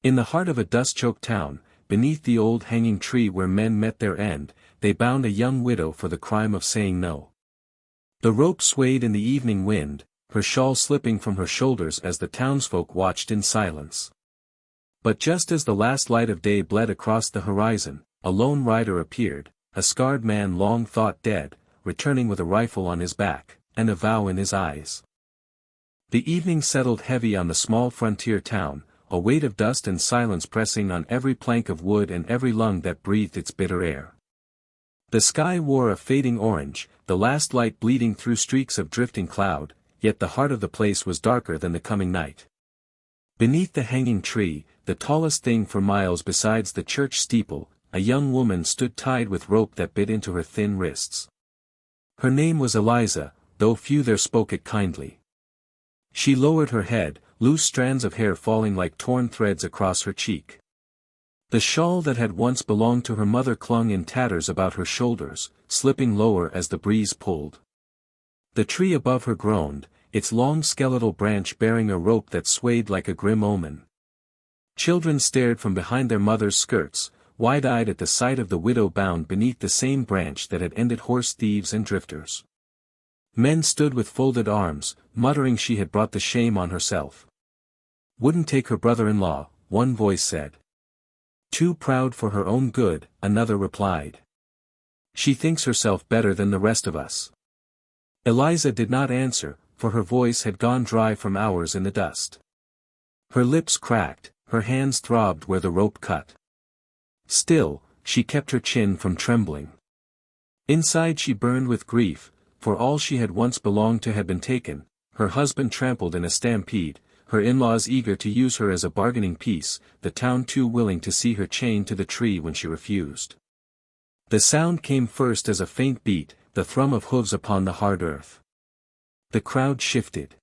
In the heart of a dust-choked town, beneath the old hanging tree where men met their end, they bound a young widow for the crime of saying no. The rope swayed in the evening wind, her shawl slipping from her shoulders as the townsfolk watched in silence. But just as the last light of day bled across the horizon, a lone rider appeared, a scarred man long thought dead, returning with a rifle on his back, and a vow in his eyes. The evening settled heavy on the small frontier town, a weight of dust and silence pressing on every plank of wood and every lung that breathed its bitter air. The sky wore a fading orange, the last light bleeding through streaks of drifting cloud, yet the heart of the place was darker than the coming night. Beneath the hanging tree, the tallest thing for miles besides the church steeple, a young woman stood tied with rope that bit into her thin wrists. Her name was Eliza, though few there spoke it kindly. She lowered her head, loose strands of hair falling like torn threads across her cheek. The shawl that had once belonged to her mother clung in tatters about her shoulders, slipping lower as the breeze pulled. The tree above her groaned, its long skeletal branch bearing a rope that swayed like a grim omen. Children stared from behind their mothers' skirts, wide-eyed at the sight of the widow bound beneath the same branch that had ended horse thieves and drifters. Men stood with folded arms, muttering she had brought the shame on herself. Wouldn't take her brother-in-law, one voice said. Too proud for her own good, another replied. She thinks herself better than the rest of us. Eliza did not answer, for her voice had gone dry from hours in the dust. Her lips cracked, her hands throbbed where the rope cut. Still, she kept her chin from trembling. Inside she burned with grief, for all she had once belonged to had been taken, her husband trampled in a stampede, her in-laws eager to use her as a bargaining piece, the town too willing to see her chained to the tree when she refused. The sound came first as a faint beat, the thrum of hooves upon the hard earth. The crowd shifted.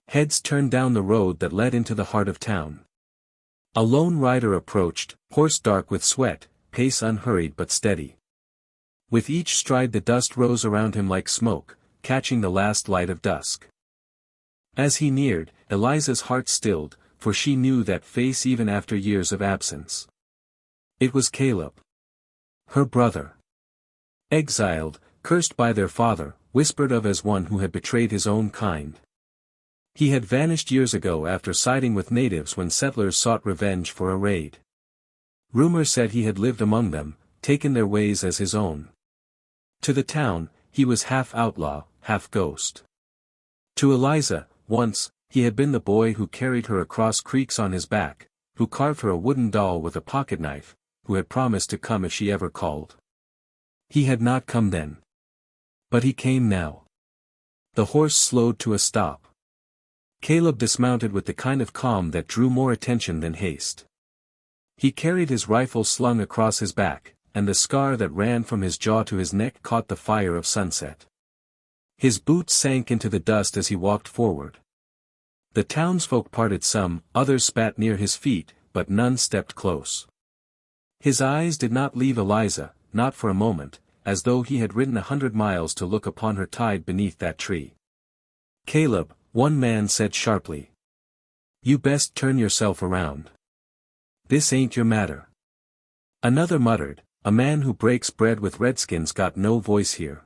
Heads turned down the road that led into the heart of town. A lone rider approached, horse dark with sweat, pace unhurried but steady. With each stride the dust rose around him like smoke, catching the last light of dusk. As he neared, Eliza's heart stilled, for she knew that face even after years of absence. It was Caleb. Her brother. Exiled, cursed by their father, whispered of as one who had betrayed his own kind. He had vanished years ago after siding with natives when settlers sought revenge for a raid. Rumor said he had lived among them, taken their ways as his own. To the town, he was half outlaw, half ghost. To Eliza, once, he had been the boy who carried her across creeks on his back, who carved her a wooden doll with a pocket-knife, who had promised to come if she ever called. He had not come then. But he came now. The horse slowed to a stop. Caleb dismounted with the kind of calm that drew more attention than haste. He carried his rifle slung across his back, and the scar that ran from his jaw to his neck caught the fire of sunset. His boots sank into the dust as he walked forward. The townsfolk parted some, others spat near his feet, but none stepped close. His eyes did not leave Eliza, not for a moment, as though he had ridden 100 miles to look upon her tied beneath that tree. Caleb, one man said sharply. You best turn yourself around. This ain't your matter. Another muttered, a man who breaks bread with redskins got no voice here.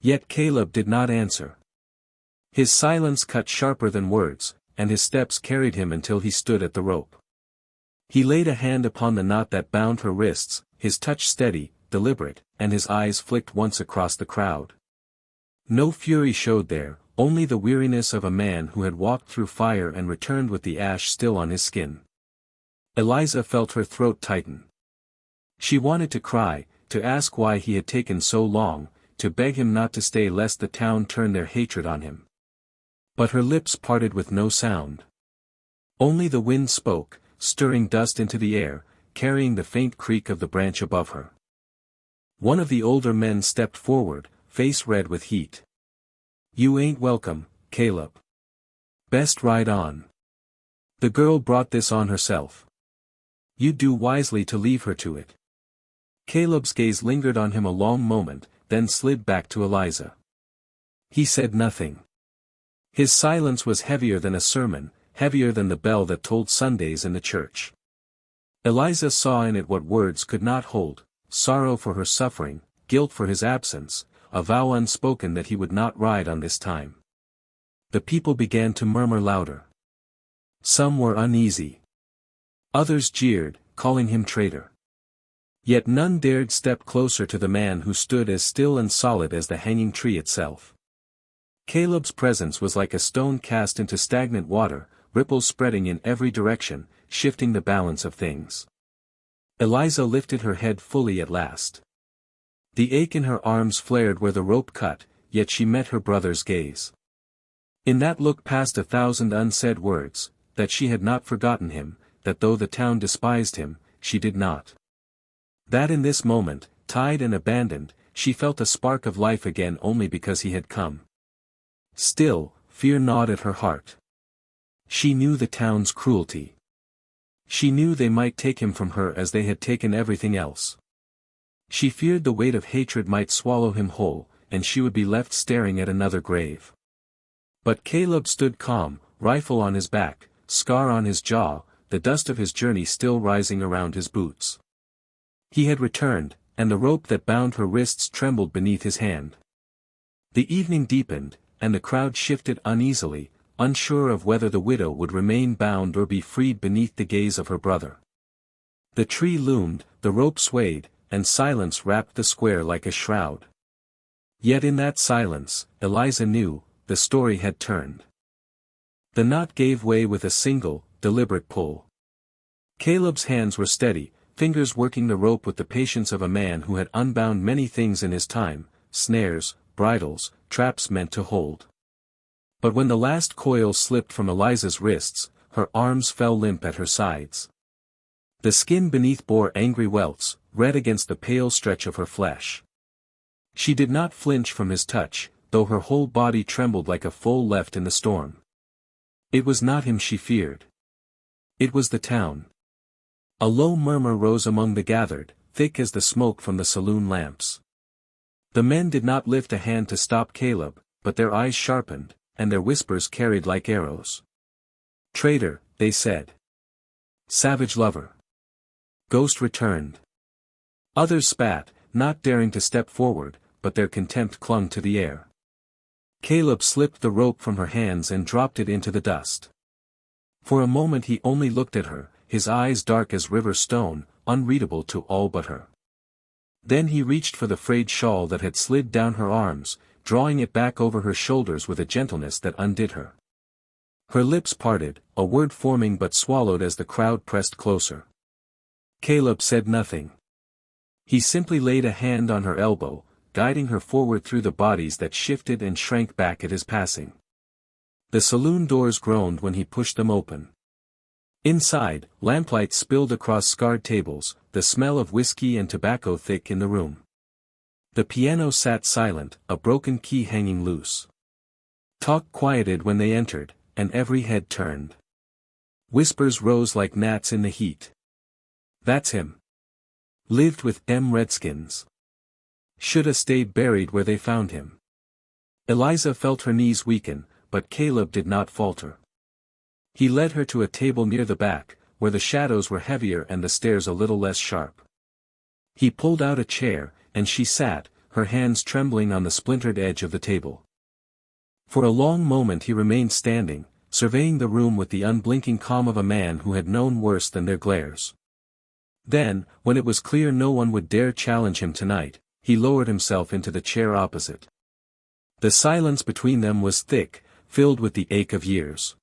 Yet Caleb did not answer. His silence cut sharper than words, and his steps carried him until he stood at the rope. He laid a hand upon the knot that bound her wrists, his touch steady, deliberate, and his eyes flicked once across the crowd. No fury showed there, only the weariness of a man who had walked through fire and returned with the ash still on his skin. Eliza felt her throat tighten. She wanted to cry, to ask why he had taken so long, to beg him not to stay lest the town turn their hatred on him. But her lips parted with no sound. Only the wind spoke, stirring dust into the air, carrying the faint creak of the branch above her. One of the older men stepped forward, face red with heat. You ain't welcome, Caleb. Best ride on. The girl brought this on herself. You'd do wisely to leave her to it. Caleb's gaze lingered on him a long moment, then slid back to Eliza. He said nothing. His silence was heavier than a sermon, heavier than the bell that tolled Sundays in the church. Eliza saw in it what words could not hold: sorrow for her suffering, guilt for his absence, a vow unspoken that he would not ride on this time. The people began to murmur louder. Some were uneasy. Others jeered, calling him traitor. Yet none dared step closer to the man who stood as still and solid as the hanging tree itself. Caleb's presence was like a stone cast into stagnant water, ripples spreading in every direction, shifting the balance of things. Eliza lifted her head fully at last. The ache in her arms flared where the rope cut, yet she met her brother's gaze. In that look passed 1,000 unsaid words, that she had not forgotten him, that though the town despised him, she did not. That in this moment, tied and abandoned, she felt a spark of life again only because he had come. Still, fear gnawed at her heart. She knew the town's cruelty. She knew they might take him from her as they had taken everything else. She feared the weight of hatred might swallow him whole, and she would be left staring at another grave. But Caleb stood calm, rifle on his back, scar on his jaw, the dust of his journey still rising around his boots. He had returned, and the rope that bound her wrists trembled beneath his hand. The evening deepened, and the crowd shifted uneasily, unsure of whether the widow would remain bound or be freed beneath the gaze of her brother. The tree loomed, the rope swayed, and silence wrapped the square like a shroud. Yet in that silence, Eliza knew, the story had turned. The knot gave way with a single, deliberate pull. Caleb's hands were steady, fingers working the rope with the patience of a man who had unbound many things in his time: snares, bridles, traps meant to hold. But when the last coil slipped from Eliza's wrists, her arms fell limp at her sides. The skin beneath bore angry welts, red against the pale stretch of her flesh. She did not flinch from his touch, though her whole body trembled like a foal left in the storm. It was not him she feared. It was the town. A low murmur rose among the gathered, thick as the smoke from the saloon lamps. The men did not lift a hand to stop Caleb, but their eyes sharpened, and their whispers carried like arrows. Traitor, they said. Savage lover. Ghost returned. Others spat, not daring to step forward, but their contempt clung to the air. Caleb slipped the rope from her hands and dropped it into the dust. For a moment he only looked at her, his eyes dark as river stone, unreadable to all but her. Then he reached for the frayed shawl that had slid down her arms, drawing it back over her shoulders with a gentleness that undid her. Her lips parted, a word forming but swallowed as the crowd pressed closer. Caleb said nothing. He simply laid a hand on her elbow, guiding her forward through the bodies that shifted and shrank back at his passing. The saloon doors groaned when he pushed them open. Inside, lamplight spilled across scarred tables, the smell of whiskey and tobacco thick in the room. The piano sat silent, a broken key hanging loose. Talk quieted when they entered, and every head turned. Whispers rose like gnats in the heat. That's him. Lived with them redskins. Shoulda stayed buried where they found him. Eliza felt her knees weaken, but Caleb did not falter. He led her to a table near the back, where the shadows were heavier and the stairs a little less sharp. He pulled out a chair, and she sat, her hands trembling on the splintered edge of the table. For a long moment he remained standing, surveying the room with the unblinking calm of a man who had known worse than their glares. Then, when it was clear no one would dare challenge him tonight, he lowered himself into the chair opposite. The silence between them was thick, filled with the ache of years.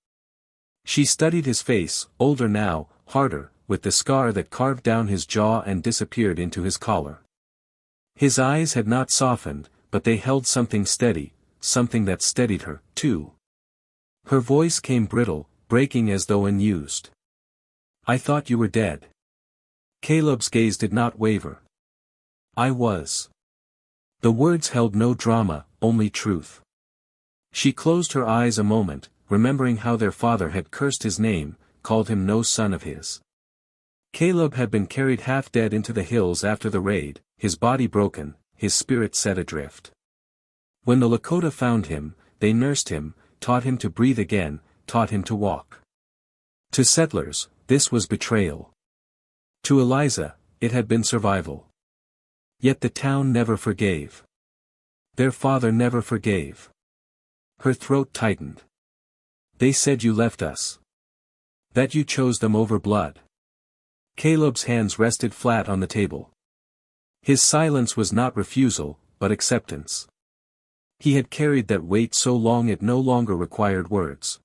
She studied his face, older now, harder, with the scar that carved down his jaw and disappeared into his collar. His eyes had not softened, but they held something steady, something that steadied her, too. Her voice came brittle, breaking as though unused. I thought you were dead. Caleb's gaze did not waver. I was. The words held no drama, only truth. She closed her eyes a moment, remembering how their father had cursed his name, called him no son of his. Caleb had been carried half dead into the hills after the raid, his body broken, his spirit set adrift. When the Lakota found him, they nursed him, taught him to breathe again, taught him to walk. To settlers, this was betrayal. To Eliza, it had been survival. Yet the town never forgave. Their father never forgave. Her throat tightened. They said you left us. That you chose them over blood. Caleb's hands rested flat on the table. His silence was not refusal, but acceptance. He had carried that weight so long it no longer required words.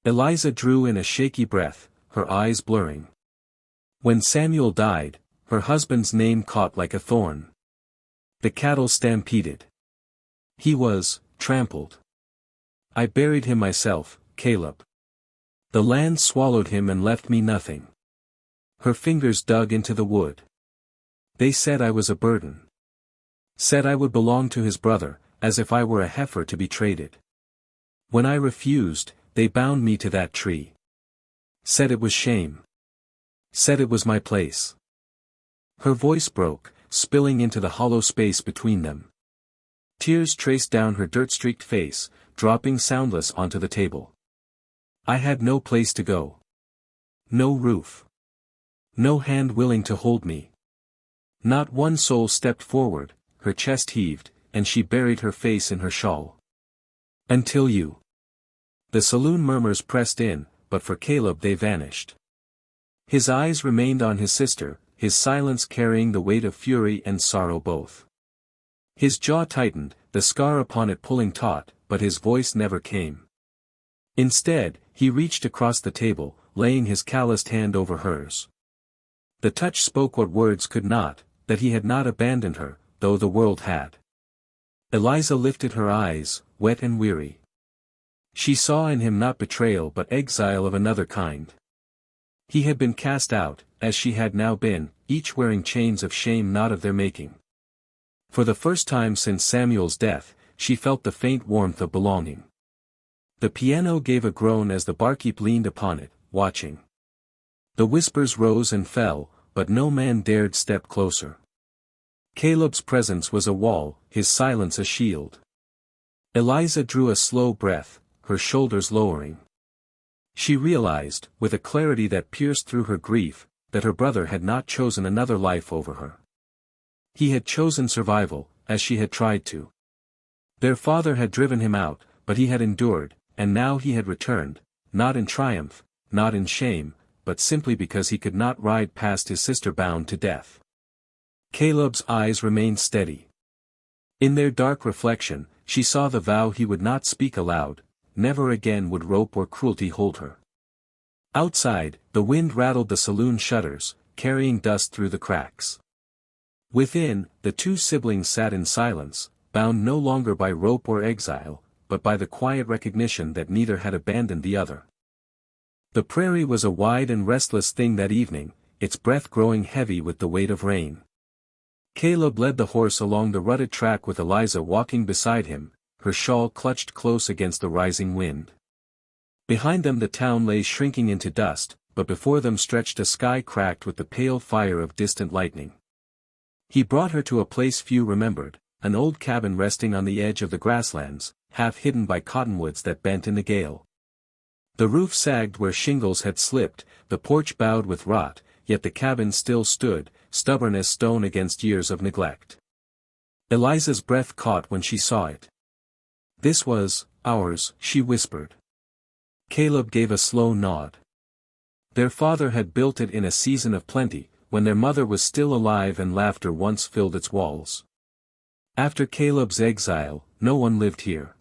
Eliza drew in a shaky breath, her eyes blurring. When Samuel died, her husband's name caught like a thorn. The cattle stampeded. He was trampled. I buried him myself, Caleb. The land swallowed him and left me nothing. Her fingers dug into the wood. They said I was a burden. Said I would belong to his brother, as if I were a heifer to be traded. When I refused, they bound me to that tree. Said it was shame. Said it was my place. Her voice broke, spilling into the hollow space between them. Tears traced down her dirt-streaked face, dropping soundless onto the table. I had no place to go. No roof. No hand willing to hold me. Not one soul stepped forward, her chest heaved, and she buried her face in her shawl. Until you. The saloon murmurs pressed in, but for Caleb they vanished. His eyes remained on his sister, his silence carrying the weight of fury and sorrow both. His jaw tightened, the scar upon it pulling taut, but his voice never came. Instead, he reached across the table, laying his calloused hand over hers. The touch spoke what words could not, that he had not abandoned her, though the world had. Eliza lifted her eyes, wet and weary. She saw in him not betrayal but exile of another kind. He had been cast out, as she had now been, each wearing chains of shame not of their making. For the first time since Samuel's death, she felt the faint warmth of belonging. The piano gave a groan as the barkeep leaned upon it, watching. The whispers rose and fell, but no man dared step closer. Caleb's presence was a wall, his silence a shield. Eliza drew a slow breath, her shoulders lowering. She realized, with a clarity that pierced through her grief, that her brother had not chosen another life over her. He had chosen survival, as she had tried to. Their father had driven him out, but he had endured, and now he had returned, not in triumph, not in shame, but simply because he could not ride past his sister bound to death. Caleb's eyes remained steady. In their dark reflection, she saw the vow he would not speak aloud, never again would rope or cruelty hold her. Outside, the wind rattled the saloon shutters, carrying dust through the cracks. Within, the two siblings sat in silence, bound no longer by rope or exile, but by the quiet recognition that neither had abandoned the other. The prairie was a wide and restless thing that evening, its breath growing heavy with the weight of rain. Caleb led the horse along the rutted track with Eliza walking beside him, her shawl clutched close against the rising wind. Behind them the town lay shrinking into dust, but before them stretched a sky cracked with the pale fire of distant lightning. He brought her to a place few remembered, an old cabin resting on the edge of the grasslands, half hidden by cottonwoods that bent in the gale. The roof sagged where shingles had slipped, the porch bowed with rot, yet the cabin still stood, stubborn as stone against years of neglect. Eliza's breath caught when she saw it. "This was ours," she whispered. Caleb gave a slow nod. Their father had built it in a season of plenty, when their mother was still alive and laughter once filled its walls. After Caleb's exile, no one lived here.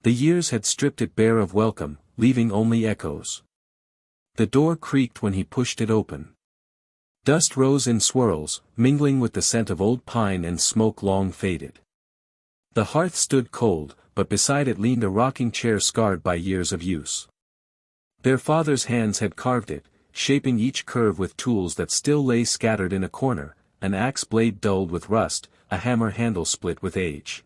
The years had stripped it bare of welcome, leaving only echoes. The door creaked when he pushed it open. Dust rose in swirls, mingling with the scent of old pine and smoke long faded. The hearth stood cold, but beside it leaned a rocking chair scarred by years of use. Their father's hands had carved it, shaping each curve with tools that still lay scattered in a corner, an axe blade dulled with rust, a hammer handle split with age.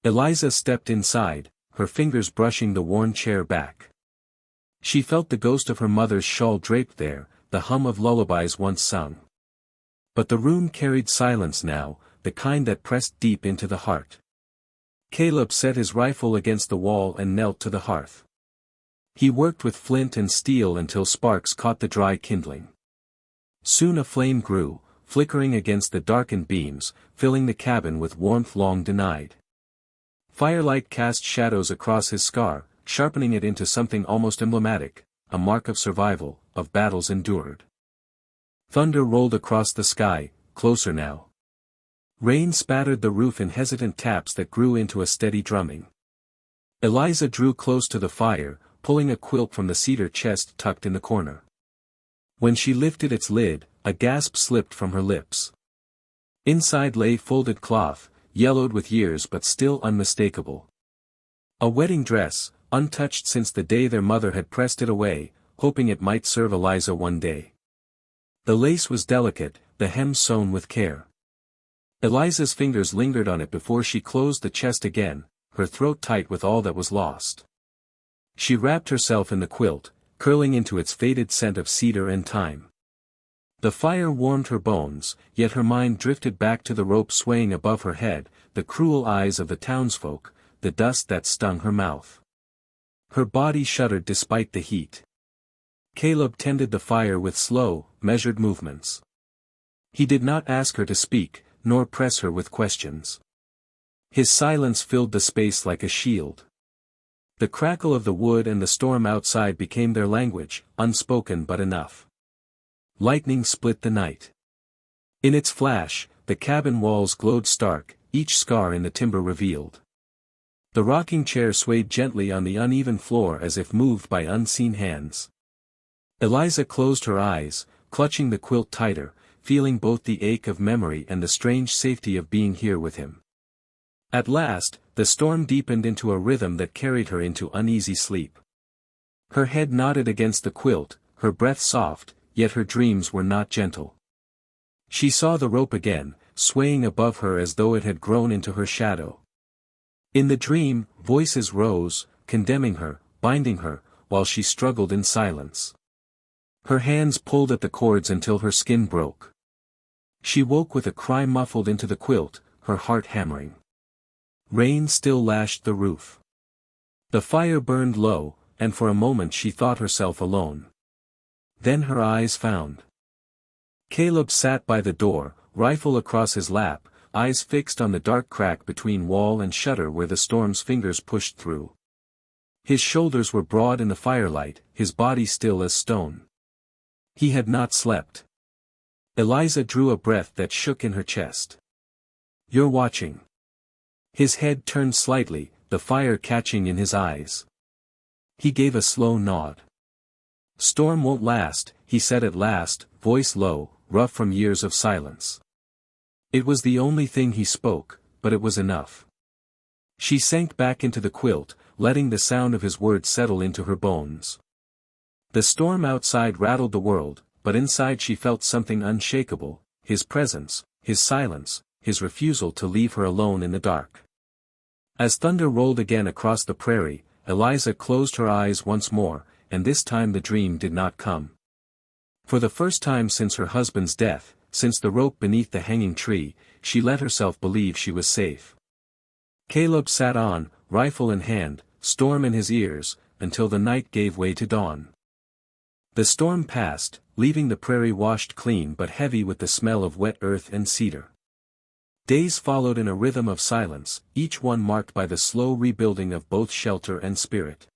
Eliza stepped inside, her fingers brushing the worn chair back. She felt the ghost of her mother's shawl draped there, the hum of lullabies once sung. But the room carried silence now, the kind that pressed deep into the heart. Caleb set his rifle against the wall and knelt to the hearth. He worked with flint and steel until sparks caught the dry kindling. Soon a flame grew, flickering against the darkened beams, filling the cabin with warmth long denied. Firelight cast shadows across his scar, sharpening it into something almost emblematic, a mark of survival, of battles endured. Thunder rolled across the sky, closer now. Rain spattered the roof in hesitant taps that grew into a steady drumming. Eliza drew close to the fire, pulling a quilt from the cedar chest tucked in the corner. When she lifted its lid, a gasp slipped from her lips. Inside lay folded cloth, yellowed with years but still unmistakable. A wedding dress, untouched since the day their mother had pressed it away, hoping it might serve Eliza one day. The lace was delicate, the hem sewn with care. Eliza's fingers lingered on it before she closed the chest again, her throat tight with all that was lost. She wrapped herself in the quilt, curling into its faded scent of cedar and thyme. The fire warmed her bones, yet her mind drifted back to the rope swaying above her head, the cruel eyes of the townsfolk, the dust that stung her mouth. Her body shuddered despite the heat. Caleb tended the fire with slow, measured movements. He did not ask her to speak, nor press her with questions. His silence filled the space like a shield. The crackle of the wood and the storm outside became their language, unspoken but enough. Lightning split the night. In its flash, the cabin walls glowed stark, each scar in the timber revealed. The rocking chair swayed gently on the uneven floor as if moved by unseen hands. Eliza closed her eyes, clutching the quilt tighter, feeling both the ache of memory and the strange safety of being here with him. At last, the storm deepened into a rhythm that carried her into uneasy sleep. Her head nodded against the quilt, her breath soft, yet her dreams were not gentle. She saw the rope again, swaying above her as though it had grown into her shadow. In the dream, voices rose, condemning her, binding her, while she struggled in silence. Her hands pulled at the cords until her skin broke. She woke with a cry muffled into the quilt, her heart hammering. Rain still lashed the roof. The fire burned low, and for a moment she thought herself alone. Then her eyes found. Caleb sat by the door, rifle across his lap, eyes fixed on the dark crack between wall and shutter where the storm's fingers pushed through. His shoulders were broad in the firelight, his body still as stone. He had not slept. Eliza drew a breath that shook in her chest. "You're watching." His head turned slightly, the fire catching in his eyes. He gave a slow nod. "Storm won't last," he said at last, voice low, rough from years of silence. It was the only thing he spoke, but it was enough. She sank back into the quilt, letting the sound of his words settle into her bones. The storm outside rattled the world, but inside she felt something unshakable, his presence, his silence, his refusal to leave her alone in the dark. As thunder rolled again across the prairie, Eliza closed her eyes once more, and this time the dream did not come. For the first time since her husband's death, since the rope beneath the hanging tree, she let herself believe she was safe. Caleb sat on, rifle in hand, storm in his ears, until the night gave way to dawn. The storm passed, leaving the prairie washed clean but heavy with the smell of wet earth and cedar. Days followed in a rhythm of silence, each one marked by the slow rebuilding of both shelter and spirit.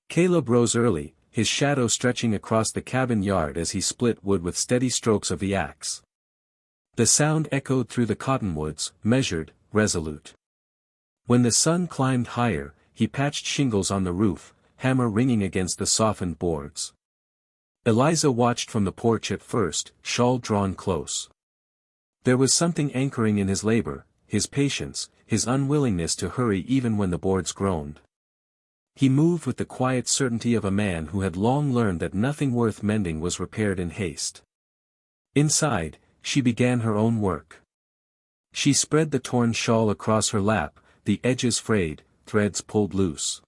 Caleb rose early, his shadow stretching across the cabin yard as he split wood with steady strokes of the axe. The sound echoed through the cottonwoods, measured, resolute. When the sun climbed higher, he patched shingles on the roof, hammer ringing against the softened boards. Eliza watched from the porch at first, shawl drawn close. There was something anchoring in his labor, his patience, his unwillingness to hurry even when the boards groaned. He moved with the quiet certainty of a man who had long learned that nothing worth mending was repaired in haste. Inside, she began her own work. She spread the torn shawl across her lap, the edges frayed, threads pulled loose.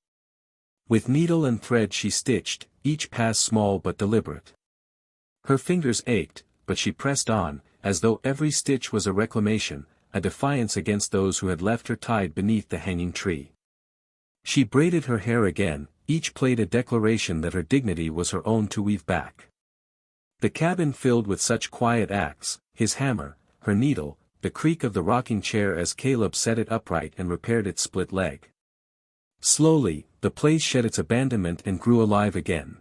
With needle and thread she stitched, each pass small but deliberate. Her fingers ached, but she pressed on, as though every stitch was a reclamation, a defiance against those who had left her tied beneath the hanging tree. She braided her hair again, each played a declaration that her dignity was her own to weave back. The cabin filled with such quiet acts, his hammer, her needle, the creak of the rocking chair as Caleb set it upright and repaired its split leg. Slowly, the place shed its abandonment and grew alive again.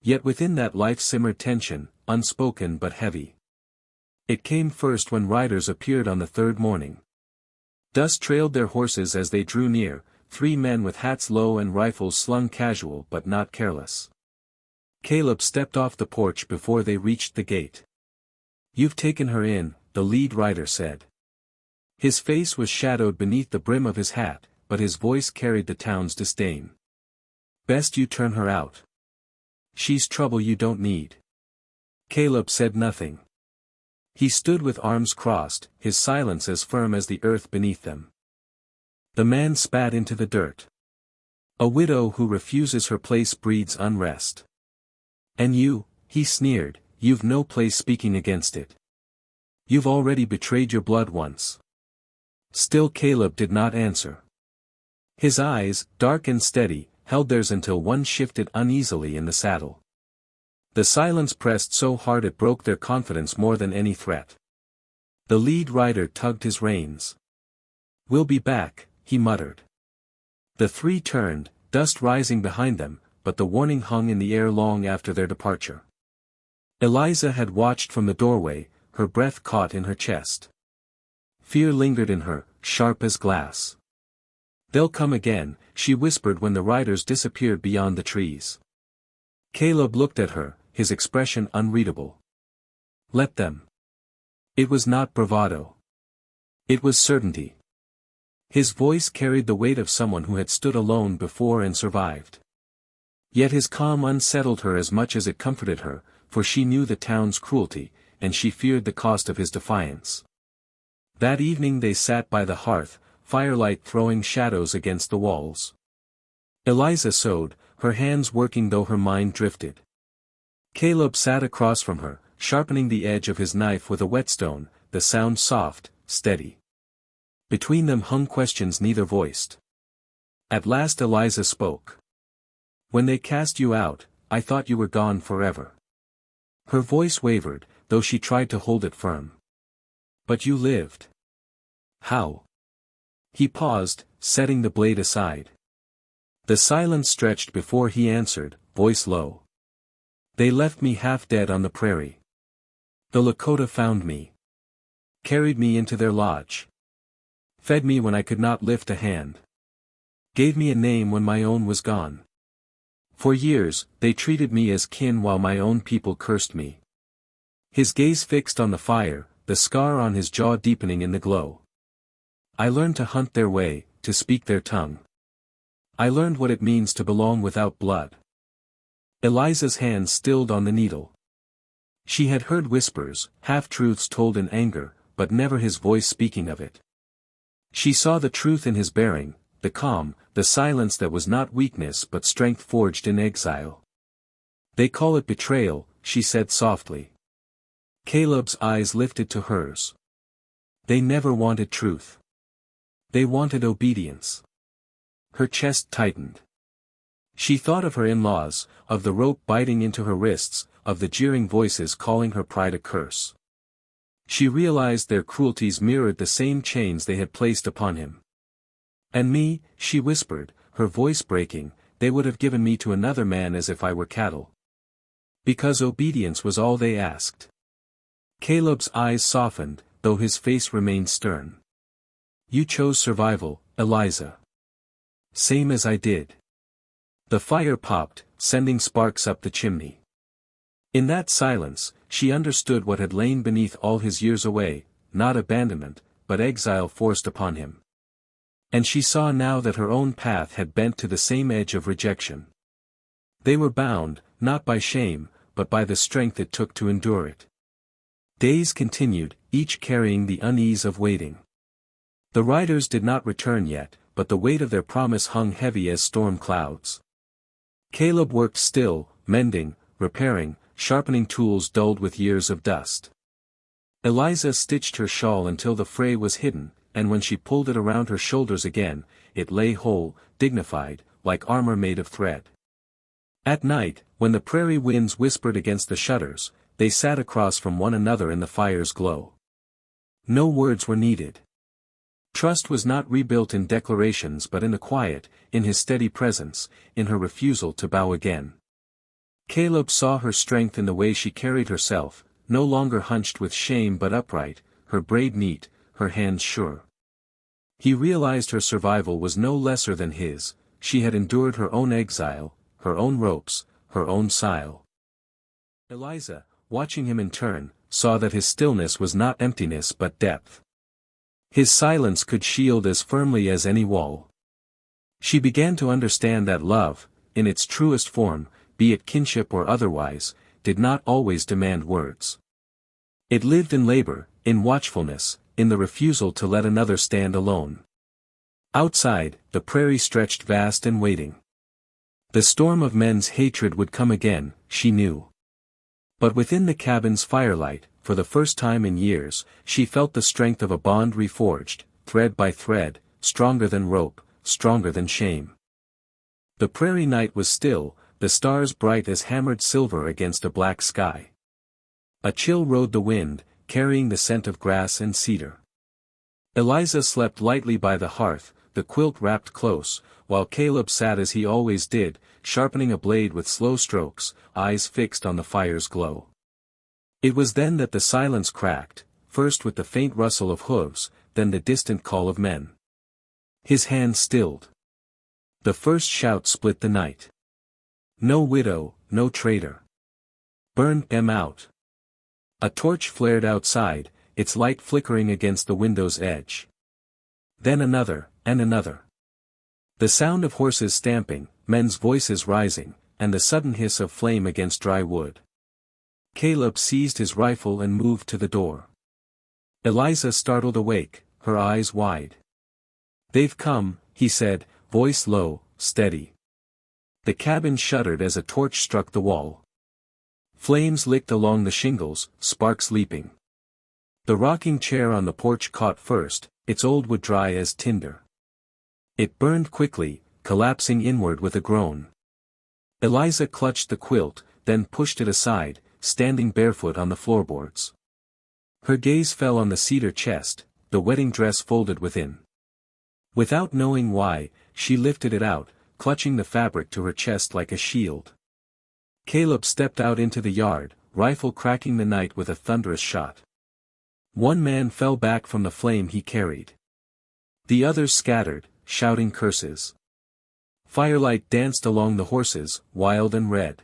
Yet within that life simmered tension, unspoken but heavy. It came first when riders appeared on the third morning. Dust trailed their horses as they drew near, 3 men with hats low and rifles slung casual but not careless. Caleb stepped off the porch before they reached the gate. "You've taken her in," the lead rider said. His face was shadowed beneath the brim of his hat, but his voice carried the town's disdain. "Best you turn her out. She's trouble you don't need." Caleb said nothing. He stood with arms crossed, his silence as firm as the earth beneath them. The man spat into the dirt. "A widow who refuses her place breeds unrest. And you," he sneered, "you've no place speaking against it. You've already betrayed your blood once." Still Caleb did not answer. His eyes, dark and steady, held theirs until one shifted uneasily in the saddle. The silence pressed so hard it broke their confidence more than any threat. The lead rider tugged his reins. "We'll be back," he muttered. The 3 turned, dust rising behind them, but the warning hung in the air long after their departure. Eliza had watched from the doorway, her breath caught in her chest. Fear lingered in her, sharp as glass. "They'll come again," she whispered when the riders disappeared beyond the trees. Caleb looked at her, his expression unreadable. "Let them." It was not bravado. It was certainty. His voice carried the weight of someone who had stood alone before and survived. Yet his calm unsettled her as much as it comforted her, for she knew the town's cruelty, and she feared the cost of his defiance. That evening they sat by the hearth, firelight throwing shadows against the walls. Eliza sewed, her hands working though her mind drifted. Caleb sat across from her, sharpening the edge of his knife with a whetstone, the sound soft, steady. Between them hung questions neither voiced. At last Eliza spoke. "When they cast you out, I thought you were gone forever." Her voice wavered, though she tried to hold it firm. "But you lived." "How?" He paused, setting the blade aside. The silence stretched before he answered, voice low. "They left me half dead on the prairie. The Lakota found me. Carried me into their lodge. Fed me when I could not lift a hand. Gave me a name when my own was gone. For years, they treated me as kin while my own people cursed me." His gaze fixed on the fire, the scar on his jaw deepening in the glow. "I learned to hunt their way, to speak their tongue. I learned what it means to belong without blood." Eliza's hands stilled on the needle. She had heard whispers, half-truths told in anger, but never his voice speaking of it. She saw the truth in his bearing, the calm, the silence that was not weakness but strength forged in exile. "They call it betrayal," she said softly. Caleb's eyes lifted to hers. "They never wanted truth. They wanted obedience." Her chest tightened. She thought of her in-laws, of the rope biting into her wrists, of the jeering voices calling her pride a curse. She realized their cruelties mirrored the same chains they had placed upon him. "And me," she whispered, her voice breaking, "they would have given me to another man as if I were cattle. Because obedience was all they asked." Caleb's eyes softened, though his face remained stern. "You chose survival, Eliza. Same as I did." The fire popped, sending sparks up the chimney. In that silence, she understood what had lain beneath all his years away, not abandonment, but exile forced upon him. And she saw now that her own path had bent to the same edge of rejection. They were bound, not by shame, but by the strength it took to endure it. Days continued, each carrying the unease of waiting. The riders did not return yet, but the weight of their promise hung heavy as storm clouds. Caleb worked still, mending, repairing, sharpening tools dulled with years of dust. Eliza stitched her shawl until the fray was hidden, and when she pulled it around her shoulders again, it lay whole, dignified, like armor made of thread. At night, when the prairie winds whispered against the shutters, they sat across from one another in the fire's glow. No words were needed. Trust was not rebuilt in declarations but in the quiet, in his steady presence, in her refusal to bow again. Caleb saw her strength in the way she carried herself, no longer hunched with shame but upright, her braid neat, her hands sure. He realized her survival was no lesser than his. She had endured her own exile, her own ropes, her own sile. Eliza, watching him in turn, saw that his stillness was not emptiness but depth. His silence could shield as firmly as any wall. She began to understand that love, in its truest form, be it kinship or otherwise, did not always demand words. It lived in labor, in watchfulness, in the refusal to let another stand alone. Outside, the prairie stretched vast and waiting. The storm of men's hatred would come again, she knew. But within the cabin's firelight, for the first time in years, she felt the strength of a bond reforged, thread by thread, stronger than rope, stronger than shame. The prairie night was still, the stars bright as hammered silver against a black sky. A chill rode the wind, carrying the scent of grass and cedar. Eliza slept lightly by the hearth, the quilt wrapped close, while Caleb sat as he always did, sharpening a blade with slow strokes, eyes fixed on the fire's glow. It was then that the silence cracked, first with the faint rustle of hooves, then the distant call of men. His hand stilled. The first shout split the night. No widow, no traitor. Burn them out. A torch flared outside, its light flickering against the window's edge. Then another, and another. The sound of horses stamping, men's voices rising, and the sudden hiss of flame against dry wood. Caleb seized his rifle and moved to the door. Eliza startled awake, her eyes wide. "They've come," he said, voice low, steady. The cabin shuddered as a torch struck the wall. Flames licked along the shingles, sparks leaping. The rocking chair on the porch caught first, its old wood dry as tinder. It burned quickly, collapsing inward with a groan. Eliza clutched the quilt, then pushed it aside, standing barefoot on the floorboards. Her gaze fell on the cedar chest, the wedding dress folded within. Without knowing why, she lifted it out, clutching the fabric to her chest like a shield. Caleb stepped out into the yard, rifle cracking the night with a thunderous shot. One man fell back from the flame he carried. The others scattered, shouting curses. Firelight danced along the horses, wild and red.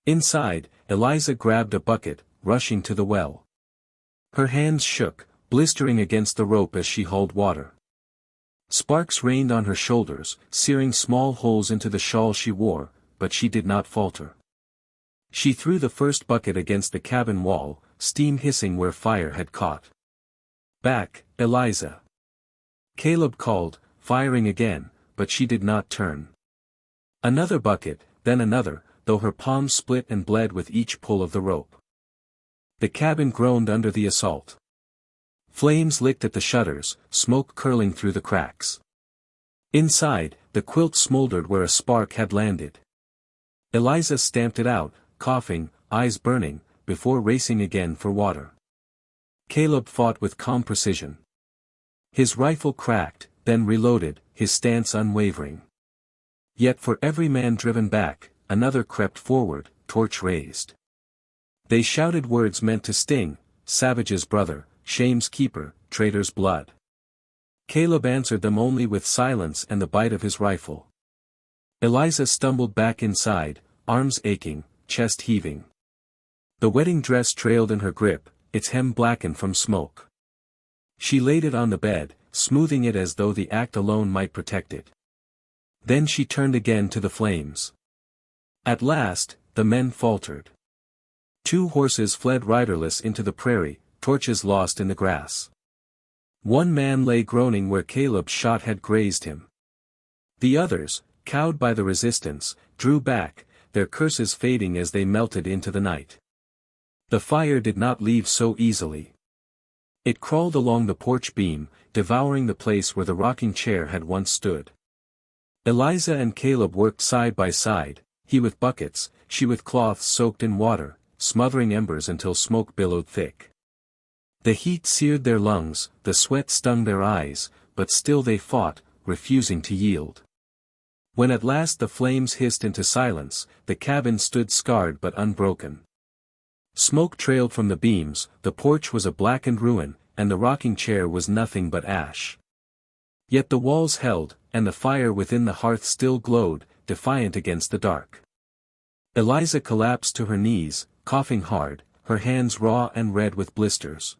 Inside, Eliza grabbed a bucket, rushing to the well. Her hands shook, blistering against the rope as she hauled water. Sparks rained on her shoulders, searing small holes into the shawl she wore, but she did not falter. She threw the first bucket against the cabin wall, steam hissing where fire had caught. "Back, Eliza!" Caleb called, firing again, but she did not turn. Another bucket, then another, though her palms split and bled with each pull of the rope. The cabin groaned under the assault. Flames licked at the shutters, smoke curling through the cracks. Inside, the quilt smoldered where a spark had landed. Eliza stamped it out, coughing, eyes burning, before racing again for water. Caleb fought with calm precision. His rifle cracked, then reloaded, his stance unwavering. Yet for every man driven back, another crept forward, torch raised. They shouted words meant to sting: savage's brother, shame's keeper, traitor's blood. Caleb answered them only with silence and the bite of his rifle. Eliza stumbled back inside, arms aching, chest heaving. The wedding dress trailed in her grip, its hem blackened from smoke. She laid it on the bed, smoothing it as though the act alone might protect it. Then she turned again to the flames. At last, the men faltered. 2 horses fled riderless into the prairie, torches lost in the grass. One man lay groaning where Caleb's shot had grazed him. The others, cowed by the resistance, drew back, their curses fading as they melted into the night. The fire did not leave so easily. It crawled along the porch beam, devouring the place where the rocking chair had once stood. Eliza and Caleb worked side by side, he with buckets, she with cloths soaked in water, smothering embers until smoke billowed thick. The heat seared their lungs, the sweat stung their eyes, but still they fought, refusing to yield. When at last the flames hissed into silence, the cabin stood scarred but unbroken. Smoke trailed from the beams, the porch was a blackened ruin, and the rocking chair was nothing but ash. Yet the walls held, and the fire within the hearth still glowed, defiant against the dark. Eliza collapsed to her knees, coughing hard, her hands raw and red with blisters.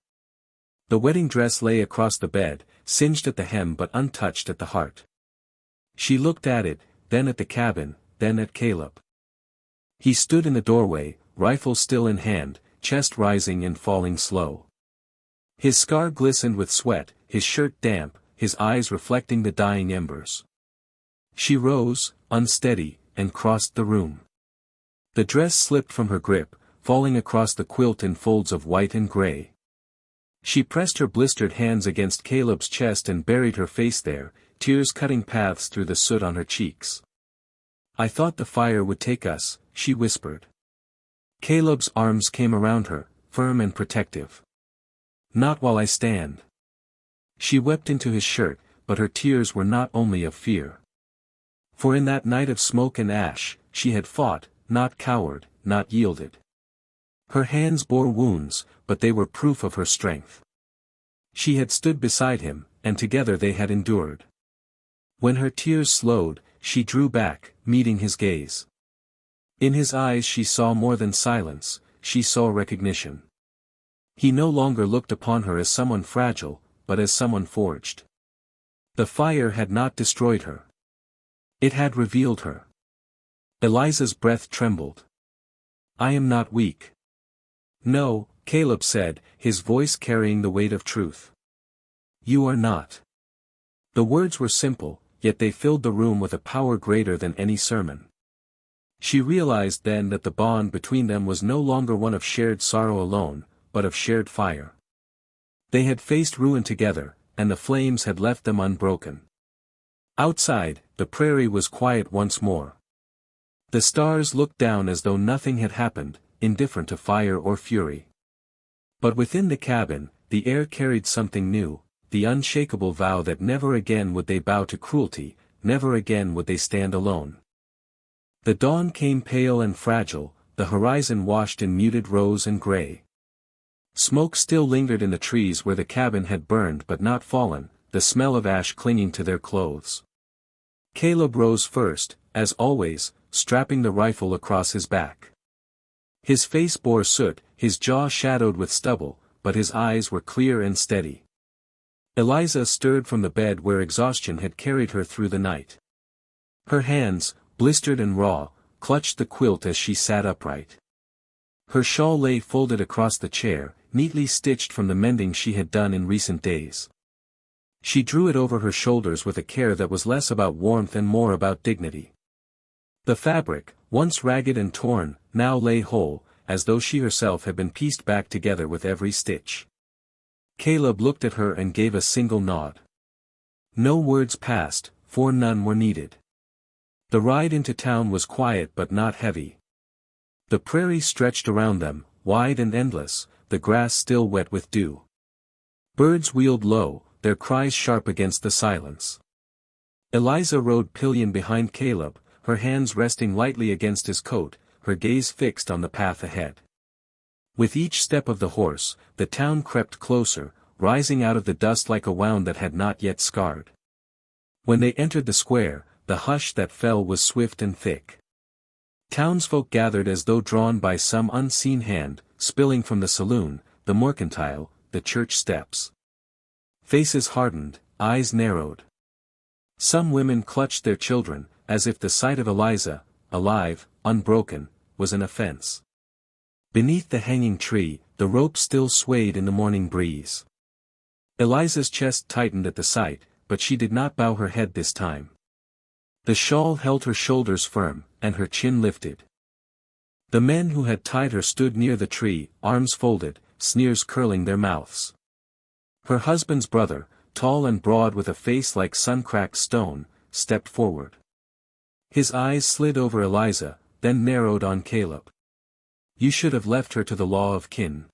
The wedding dress lay across the bed, singed at the hem but untouched at the heart. She looked at it, then at the cabin, then at Caleb. He stood in the doorway, rifle still in hand, chest rising and falling slow. His scar glistened with sweat, his shirt damp, his eyes reflecting the dying embers. She rose, unsteady, and crossed the room. The dress slipped from her grip, falling across the quilt in folds of white and gray. She pressed her blistered hands against Caleb's chest and buried her face there, tears cutting paths through the soot on her cheeks. "I thought the fire would take us," she whispered. Caleb's arms came around her, firm and protective. "Not while I stand." She wept into his shirt, but her tears were not only of fear. For in that night of smoke and ash, she had fought, not cowered, not yielded. Her hands bore wounds, but they were proof of her strength. She had stood beside him, and together they had endured. When her tears slowed, she drew back, meeting his gaze. In his eyes she saw more than silence, she saw recognition. He no longer looked upon her as someone fragile, but as someone forged. The fire had not destroyed her. It had revealed her. Eliza's breath trembled. "I am not weak." "No," Caleb said, his voice carrying the weight of truth. "You are not." The words were simple, yet they filled the room with a power greater than any sermon. She realized then that the bond between them was no longer one of shared sorrow alone, but of shared fire. They had faced ruin together, and the flames had left them unbroken. Outside, the prairie was quiet once more. The stars looked down as though nothing had happened, indifferent to fire or fury. But within the cabin, the air carried something new, the unshakable vow that never again would they bow to cruelty, never again would they stand alone. The dawn came pale and fragile, the horizon washed in muted rose and gray. Smoke still lingered in the trees where the cabin had burned but not fallen, the smell of ash clinging to their clothes. Caleb rose first, as always, strapping the rifle across his back. His face bore soot, his jaw shadowed with stubble, but his eyes were clear and steady. Eliza stirred from the bed where exhaustion had carried her through the night. Her hands, blistered and raw, clutched the quilt as she sat upright. Her shawl lay folded across the chair, neatly stitched from the mending she had done in recent days. She drew it over her shoulders with a care that was less about warmth and more about dignity. The fabric, once ragged and torn, now lay whole, as though she herself had been pieced back together with every stitch. Caleb looked at her and gave a single nod. No words passed, for none were needed. The ride into town was quiet but not heavy. The prairie stretched around them, wide and endless, the grass still wet with dew. Birds wheeled low, their cries sharp against the silence. Eliza rode pillion behind Caleb, her hands resting lightly against his coat, her gaze fixed on the path ahead. With each step of the horse, the town crept closer, rising out of the dust like a wound that had not yet scarred. When they entered the square, the hush that fell was swift and thick. Townsfolk gathered as though drawn by some unseen hand, spilling from the saloon, the mercantile, the church steps. Faces hardened, eyes narrowed. Some women clutched their children, as if the sight of Eliza, alive, unbroken, was an offense. Beneath the hanging tree, the rope still swayed in the morning breeze. Eliza's chest tightened at the sight, but she did not bow her head this time. The shawl held her shoulders firm, and her chin lifted. The men who had tied her stood near the tree, arms folded, sneers curling their mouths. Her husband's brother, tall and broad with a face like sun-cracked stone, stepped forward. His eyes slid over Eliza, then narrowed on Caleb. You should have left her to the law of kin.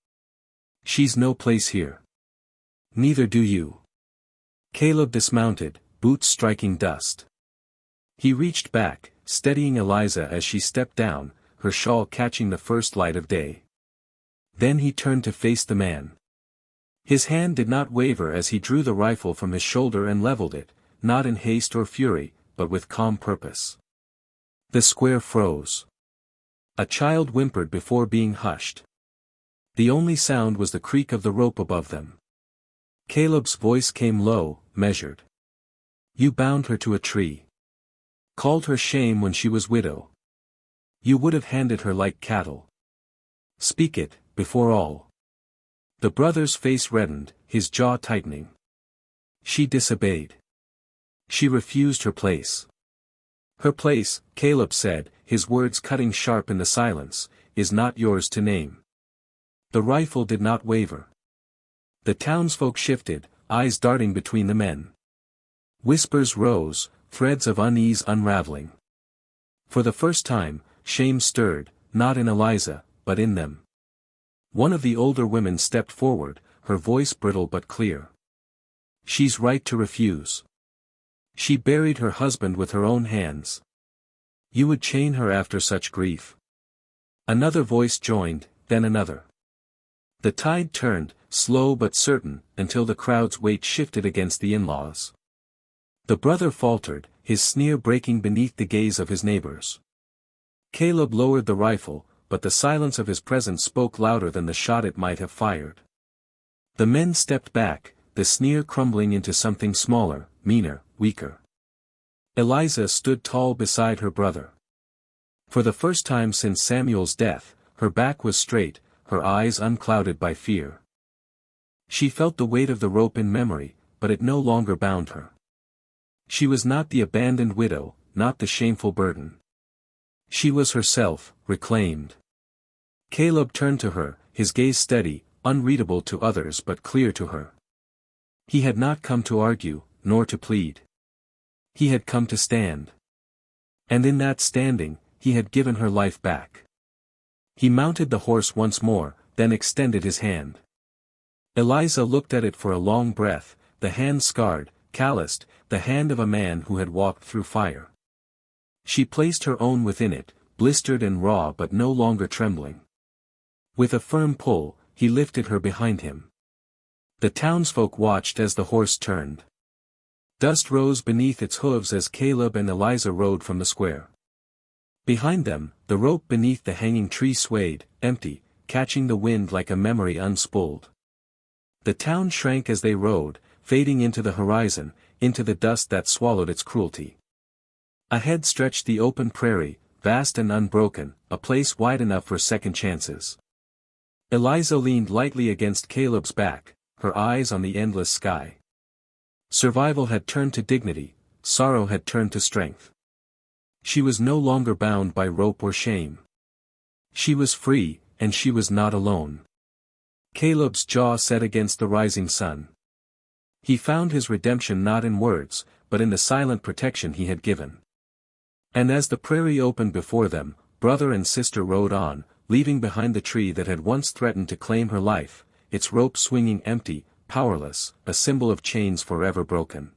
She's no place here. Neither do you. Caleb dismounted, boots striking dust. He reached back, steadying Eliza as she stepped down, her shawl catching the first light of day. Then he turned to face the man. His hand did not waver as he drew the rifle from his shoulder and leveled it, not in haste or fury, but with calm purpose. The square froze. A child whimpered before being hushed. The only sound was the creak of the rope above them. Caleb's voice came low, measured. You bound her to a tree. Called her shame when she was widow. You would have handed her like cattle. Speak it, before all. The brother's face reddened, his jaw tightening. She disobeyed. She refused her place. Her place, Caleb said, his words cutting sharp in the silence, is not yours to name. The rifle did not waver. The townsfolk shifted, eyes darting between the men. Whispers rose, threads of unease unraveling. For the first time, shame stirred, not in Eliza, but in them. One of the older women stepped forward, her voice brittle but clear. She's right to refuse. She buried her husband with her own hands. You would chain her after such grief. Another voice joined, then another. The tide turned, slow but certain, until the crowd's weight shifted against the in-laws. The brother faltered, his sneer breaking beneath the gaze of his neighbors. Caleb lowered the rifle, but the silence of his presence spoke louder than the shot it might have fired. The men stepped back, the sneer crumbling into something smaller, meaner, weaker. Eliza stood tall beside her brother. For the first time since Samuel's death, her back was straight, her eyes unclouded by fear. She felt the weight of the rope in memory, but it no longer bound her. She was not the abandoned widow, not the shameful burden. She was herself, reclaimed. Caleb turned to her, his gaze steady, unreadable to others but clear to her. He had not come to argue, nor to plead. He had come to stand. And in that standing, he had given her life back. He mounted the horse once more, then extended his hand. Eliza looked at it for a long breath, the hand scarred, calloused, the hand of a man who had walked through fire. She placed her own within it, blistered and raw but no longer trembling. With a firm pull, he lifted her behind him. The townsfolk watched as the horse turned. Dust rose beneath its hooves as Caleb and Eliza rode from the square. Behind them, the rope beneath the hanging tree swayed, empty, catching the wind like a memory unspooled. The town shrank as they rode, fading into the horizon, into the dust that swallowed its cruelty. Ahead stretched the open prairie, vast and unbroken, a place wide enough for second chances. Eliza leaned lightly against Caleb's back, her eyes on the endless sky. Survival had turned to dignity, sorrow had turned to strength. She was no longer bound by rope or shame. She was free, and she was not alone. Caleb's jaw set against the rising sun. He found his redemption not in words, but in the silent protection he had given. And as the prairie opened before them, brother and sister rode on, leaving behind the tree that had once threatened to claim her life, its rope swinging empty, powerless, a symbol of chains forever broken.